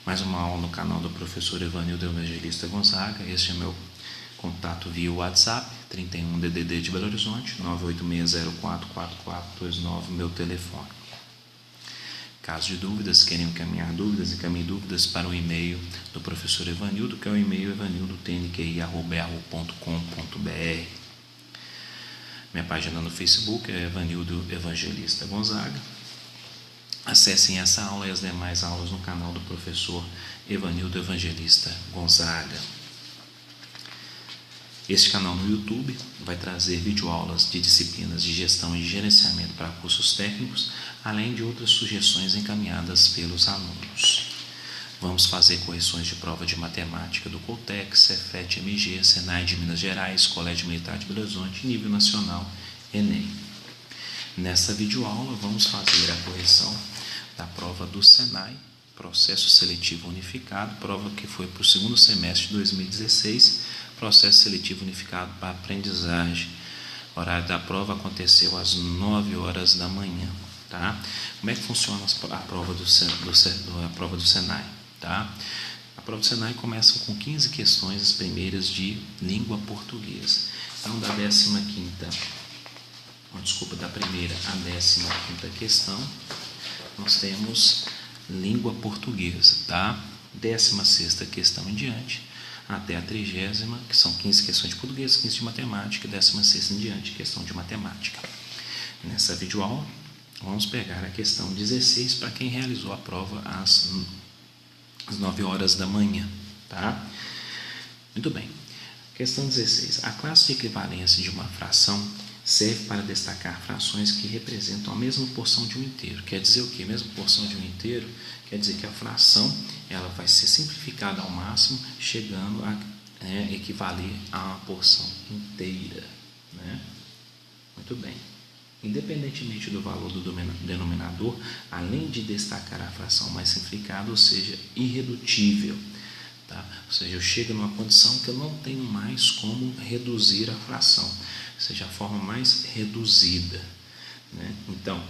Mais uma aula no canal do professor Evanildo Evangelista Gonzaga. Este é meu contato via WhatsApp, 31 DDD de Belo Horizonte, 986044429, meu telefone. Caso de dúvidas, querem encaminhar dúvidas, encaminhe dúvidas para o e-mail do professor Evanildo, que é o e-mail evanildotnqi@yahoo.com.br. Minha página no Facebook é Evanildo Evangelista Gonzaga. Acessem essa aula e as demais aulas no canal do professor Evanildo Evangelista Gonzaga. Este canal no YouTube vai trazer videoaulas de disciplinas de gestão e gerenciamento para cursos técnicos, além de outras sugestões encaminhadas pelos alunos. Vamos fazer correções de prova de matemática do Coltec, Cefet, MG, Senai de Minas Gerais, Colégio Militar de Belo Horizonte, nível nacional, Enem. Nessa videoaula vamos fazer a correção da prova do Senai, Processo Seletivo Unificado, prova que foi para o segundo semestre de 2016, Processo Seletivo Unificado para Aprendizagem. O horário da prova aconteceu às 9 horas da manhã. Tá? Como é que funciona a prova do Senai? Tá? A prova do Senai começa com 15 questões, as primeiras de língua portuguesa. Então, da primeira à 15ª questão, nós temos língua portuguesa, tá? 16ª questão em diante, até a 30ª, que são 15 questões de português, 15 de matemática, 16ª em diante, questão de matemática. Nessa videoaula, vamos pegar a questão 16 para quem realizou a prova às 9 horas da manhã, tá? Muito bem. Questão 16. A classe de equivalência de uma fração serve para destacar frações que representam a mesma porção de um inteiro. Quer dizer o quê? A mesma porção de um inteiro quer dizer que a fração ela vai ser simplificada ao máximo, chegando a equivaler a uma porção inteira. Né? Muito bem. Independentemente do valor do denominador, além de destacar a fração mais simplificada, ou seja, irredutível. Tá? Ou seja, eu chego numa condição que eu não tenho mais como reduzir a fração, ou seja, a forma mais reduzida. Né? Então,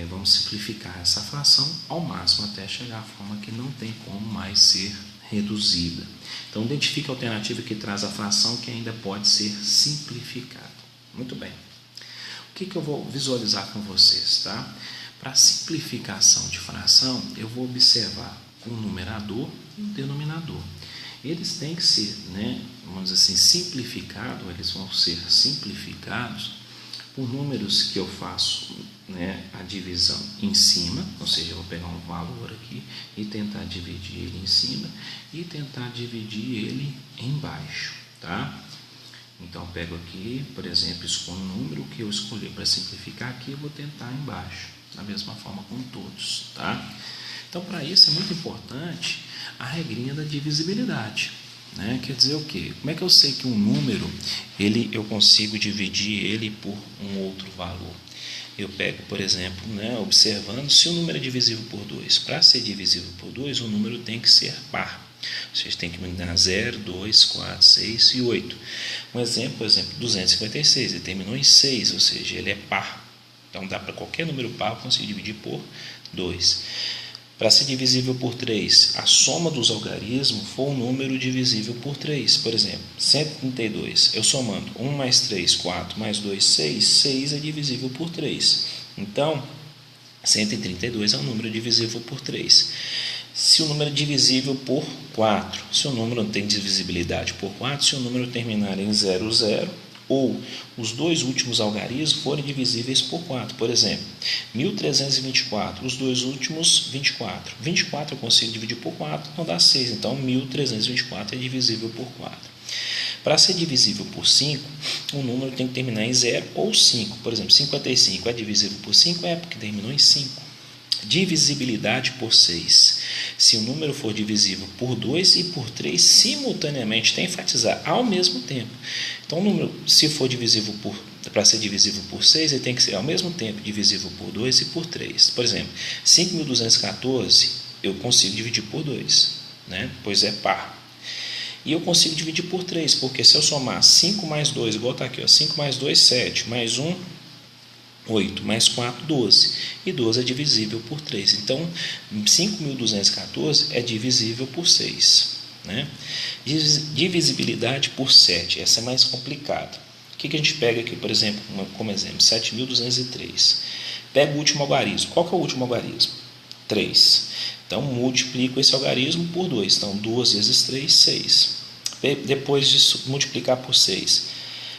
vamos simplificar essa fração ao máximo até chegar à forma que não tem como mais ser reduzida. Então, identifique a alternativa que traz a fração que ainda pode ser simplificada. Muito bem. O que eu vou visualizar com vocês? Tá? Para simplificação de fração, eu vou observar o numerador e o denominador. Eles têm que ser, vamos dizer assim, simplificados, eles vão ser simplificados por números que eu faço a divisão em cima, ou seja, eu vou pegar um valor aqui e tentar dividir ele em cima e tentar dividir ele embaixo, tá? Então, eu pego aqui, por exemplo, escolho um número que eu escolhi para simplificar aqui, eu vou tentar embaixo, da mesma forma com todos, tá? Então, para isso é muito importante a regrinha da divisibilidade. Quer dizer o quê? Como é que eu sei que um número, eu consigo dividir ele por um outro valor? Eu pego, por exemplo, observando se o número é divisível por 2. Para ser divisível por 2, o número tem que ser par. Vocês têm que me dar 0, 2, 4, 6 e 8. Um exemplo, por exemplo, 256, ele terminou em 6, ou seja, ele é par. Então, dá para qualquer número par eu consigo dividir por 2. Para ser divisível por 3, a soma dos algarismos for um número divisível por 3. Por exemplo, 132, eu somando 1 mais 3, 4, mais 2, 6, 6 é divisível por 3. Então, 132 é um número divisível por 3. Se o número é divisível por 4, se o número não tem divisibilidade por 4, se o número terminar em 0, 0, ou os dois últimos algarismos forem divisíveis por 4. Por exemplo, 1324, os dois últimos 24. 24 eu consigo dividir por 4, não dá 6. Então, 1324 é divisível por 4. Para ser divisível por 5, o número tem que terminar em 0 ou 5. Por exemplo, 55 é divisível por 5? É, porque terminou em 5. Divisibilidade por 6. Se o número for divisível por 2 e por 3 simultaneamente, tem que enfatizar ao mesmo tempo. Então, o número, se for divisível para ser divisível por 6, ele tem que ser ao mesmo tempo divisível por 2 e por 3. Por exemplo, 5.214 eu consigo dividir por 2, pois é par. E eu consigo dividir por 3, porque se eu somar 5 mais 2, igual está aqui, 5 mais 2, 7, mais 1, 8 mais 4, 12. E 12 é divisível por 3. Então, 5.214 é divisível por 6. Né? Divisibilidade por 7. Essa é mais complicada. O que a gente pega aqui, por exemplo, como exemplo? 7.203. Pega o último algarismo. Qual que é o último algarismo? 3. Então, multiplico esse algarismo por 2. Então, 2 vezes 3, 6. Depois de multiplicar por 6,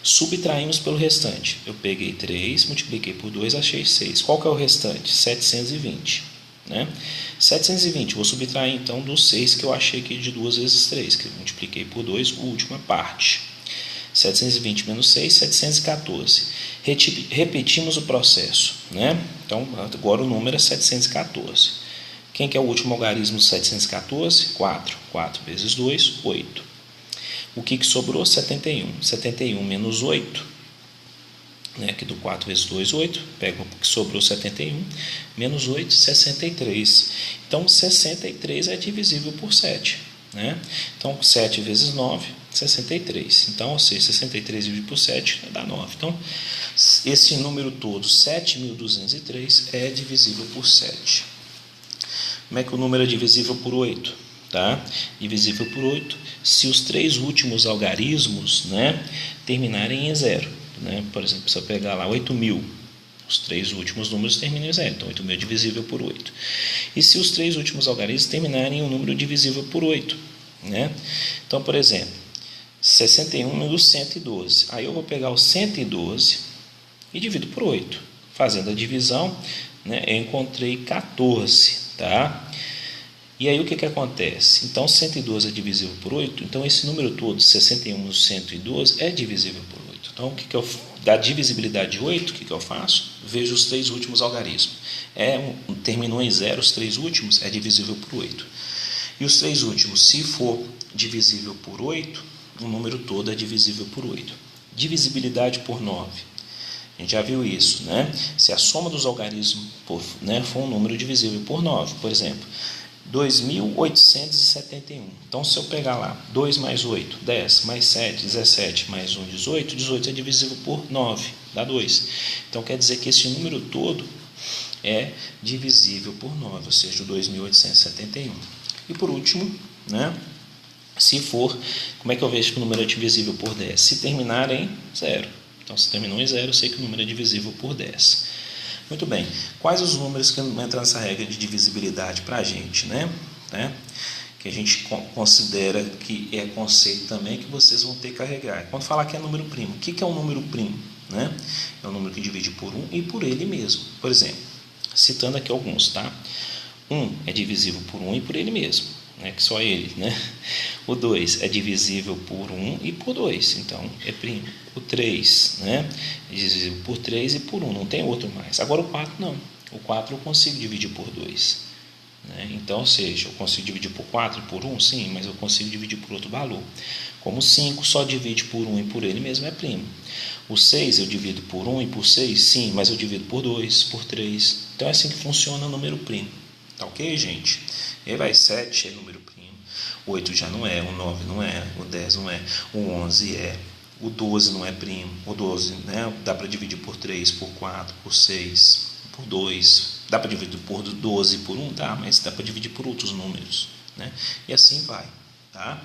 subtraímos pelo restante. Eu peguei 3, multipliquei por 2, achei 6. Qual que é o restante? 720. Né? 720, vou subtrair então do 6 que eu achei aqui de 2 vezes 3, que eu multipliquei por 2, última parte. 720 menos 6, 714. Repetimos o processo. Né? Então, agora o número é 714. Quem que é o último algarismo de 714? 4. 4 vezes 2, 8. O que sobrou? 71. 71 menos 8, né, aqui do 4 vezes 2, 8. Pega o que sobrou, 71, menos 8, 63. Então, 63 é divisível por 7. Né? Então, 7 vezes 9, 63. Então, ou seja, 63 dividido por 7 dá 9. Então, esse número todo, 7.203, é divisível por 7. Como é que o número é divisível por 8? Tá? Divisível por 8 se os 3 últimos algarismos, né, terminarem em 0. Né? Por exemplo, se eu pegar lá 8.000, os 3 últimos números terminam em 0. Então, 8.000 é divisível por 8. E se os 3 últimos algarismos terminarem em um número divisível por 8. Né? Então, por exemplo, 61 menos 112. Aí eu vou pegar o 112 e divido por 8. Fazendo a divisão, né, eu encontrei 14. Tá? E aí o que acontece? Então 112 é divisível por 8, então esse número todo, 61 menos 112, é divisível por 8. Então o que eu, da divisibilidade de 8, o que eu faço? Vejo os 3 últimos algarismos. Terminou em 0, os 3 últimos, é divisível por 8. E os 3 últimos, se for divisível por 8, o número todo é divisível por 8. Divisibilidade por 9. A gente já viu isso, né? Se a soma dos algarismos for um número divisível por 9, por exemplo, 2.871. Então, se eu pegar lá 2 mais 8, 10, mais 7, 17, mais 1, 18, 18 é divisível por 9, dá 2. Então, quer dizer que esse número todo é divisível por 9, ou seja, o 2.871. E por último, né, se for, como é que eu vejo que o número é divisível por 10? Se terminar em 0. Então, se terminou em 0, eu sei que o número é divisível por 10. Muito bem, quais os números que entram nessa regra de divisibilidade para a gente, né? Que a gente considera que é conceito também que vocês vão ter que carregar. Quando falar que é número primo, o que é um número primo? Né? É um número que divide por 1 e por ele mesmo. Por exemplo, citando aqui alguns, tá? 1 é divisível por 1 e por ele mesmo, né? Que só ele, né? O 2 é divisível por 1 e por 2, então é primo. O 3, né, é divisível por 3 e por 1, não tem outro mais. Agora o 4 não. O 4 eu consigo dividir por 2. Né? Então, ou seja, eu consigo dividir por 4 e por 1? Sim, mas eu consigo dividir por outro valor. Como o 5 só divide por 1 e por ele mesmo é primo. O 6 eu divido por 1 e por 6? Sim, mas eu divido por 2, por 3. Então é assim que funciona o número primo. Tá ok, gente? E aí vai 7 é número primo. O 8 já não é, o 9 não é, o 10 não é, o 11 é. O 12 não é primo, o 12, né, dá para dividir por 3, por 4, por 6, por 2. Dá para dividir por 12 por 1? Dá, mas dá para dividir por outros números. Né? E assim vai. Tá?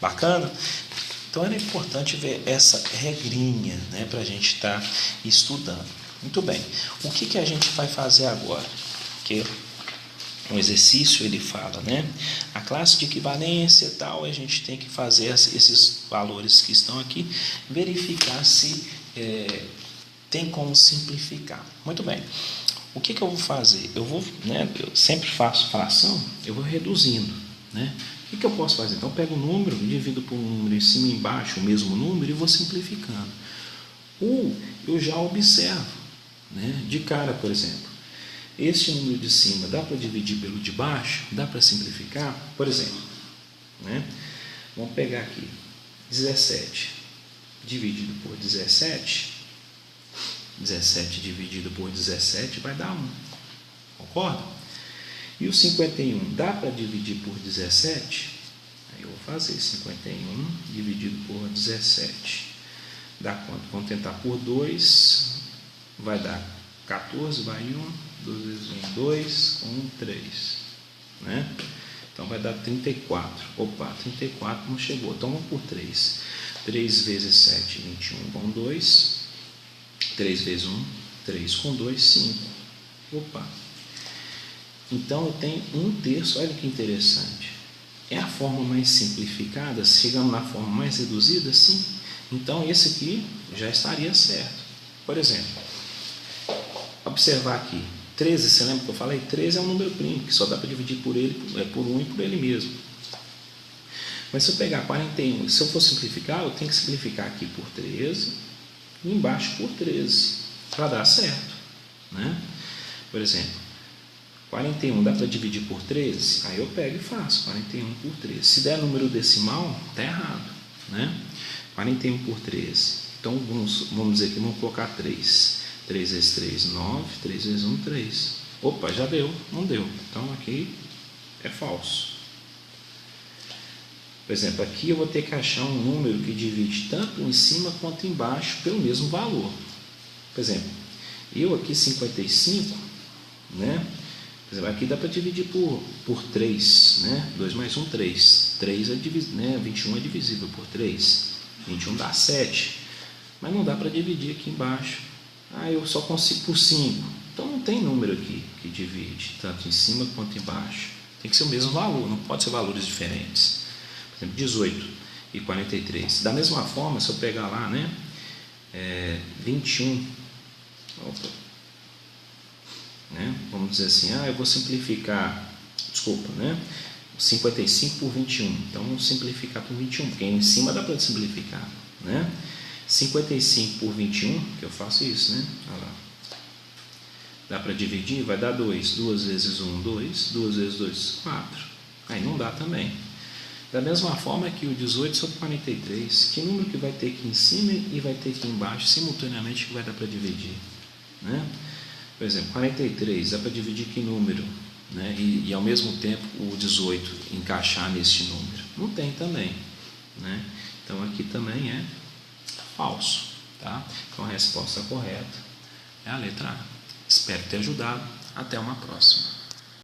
Bacana? Então era importante ver essa regrinha, né, para a gente estar estudando. Muito bem. O que a gente vai fazer agora? Porque um exercício ele fala, né? A classe de equivalência e tal, a gente tem que fazer esses valores que estão aqui, verificar se tem como simplificar. Muito bem. O que eu vou fazer? Eu sempre faço fração, eu vou reduzindo, né? O que eu posso fazer? Então eu pego o número, divido por um número em cima e embaixo, o mesmo número, e vou simplificando. Ou eu já observo, né? De cara, por exemplo. Este número de cima dá para dividir pelo de baixo? Dá para simplificar? Por exemplo, né? Vamos pegar aqui 17 dividido por 17. 17 dividido por 17 vai dar 1. Concorda? E o 51 dá para dividir por 17? Aí eu vou fazer 51 dividido por 17. Dá quanto? Vamos tentar por 2. Vai dar 14 vai 1, 2 vezes 1, 2, 1, 3. Né? Então vai dar 34. Opa, 34 não chegou. Então vamos por 3. 3 vezes 7, 21, vão 2. 3 vezes 1, 3 com 2, 5. Opa. Então eu tenho 1/3. Olha que interessante. É a forma mais simplificada? Chegamos na forma mais reduzida? Sim. Então esse aqui já estaria certo. Por exemplo, observar aqui. 13, você lembra que eu falei? 13 é um número primo, que só dá para dividir por 1 e por ele mesmo. Mas se eu pegar 41, se eu for simplificar, eu tenho que simplificar aqui por 13 e embaixo por 13, para dar certo. Né? Por exemplo, 41 dá para dividir por 13? Aí eu pego e faço 41 por 13. Se der número decimal, está errado. Né? 41 por 13. Então vamos dizer que vamos colocar 3. 3 vezes 3, 9. 3 vezes 1, 3. Opa, já deu. Não deu. Então aqui é falso. Por exemplo, aqui eu vou ter que achar um número que divide tanto em cima quanto embaixo pelo mesmo valor. Por exemplo, eu aqui 55, né? Por exemplo, aqui dá para dividir por 3, né? 2 mais 1, 3. 3 é né? 21 é divisível por 3. 21 dá 7. Mas não dá para dividir aqui embaixo. Ah, eu só consigo por 5. Então não tem número aqui que divide, tanto em cima quanto embaixo. Tem que ser o mesmo valor, não pode ser valores diferentes. Por exemplo, 18 e 43. Da mesma forma, se eu pegar lá, né? 21. Opa. Né? Vamos dizer assim, eu vou simplificar, desculpa, né? 55 por 21. Então vamos simplificar por 21, porque em cima dá para simplificar, né? 55 por 21, que eu faço isso, né? Olha lá. Dá para dividir? Vai dar 2. 2 vezes 1, 2. 2 vezes 2, 4. Aí não dá também. Da mesma forma que o 18 sobre 43. Que número que vai ter aqui em cima e vai ter aqui embaixo, simultaneamente, que vai dar para dividir? Né? Por exemplo, 43, dá para dividir que número? Né? E ao mesmo tempo o 18 encaixar nesse número? Não tem também. Né? Então aqui também é falso. Tá? Então a resposta correta é a letra A. Espero ter ajudado. Até uma próxima.